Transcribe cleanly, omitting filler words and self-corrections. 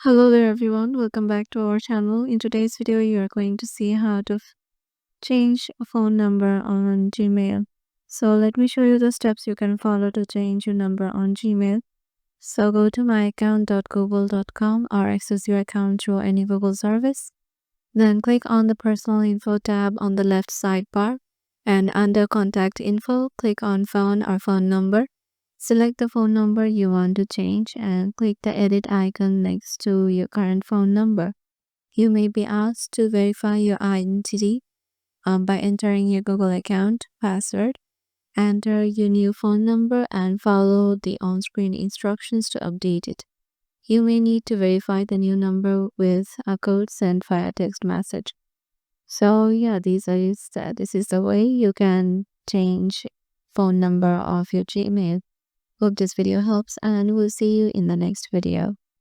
Hello there everyone, welcome back to our channel. In today's video, you are going to see how to change a phone number on Gmail. So let me show you the steps you can follow to change your number on Gmail. So go to myaccount.google.com or access your account through any Google service. Then click on the personal info tab on the left sidebar, and under contact info, click on phone or phone number. Select the phone number you want to change and click the edit icon next to your current phone number. You may be asked to verify your identity by entering your Google account password. Enter your new phone number and follow the on-screen instructions to update it. You may need to verify the new number with a code sent via text message. So yeah, this is the way you can change phone number of your Gmail. Hope this video helps and we'll see you in the next video.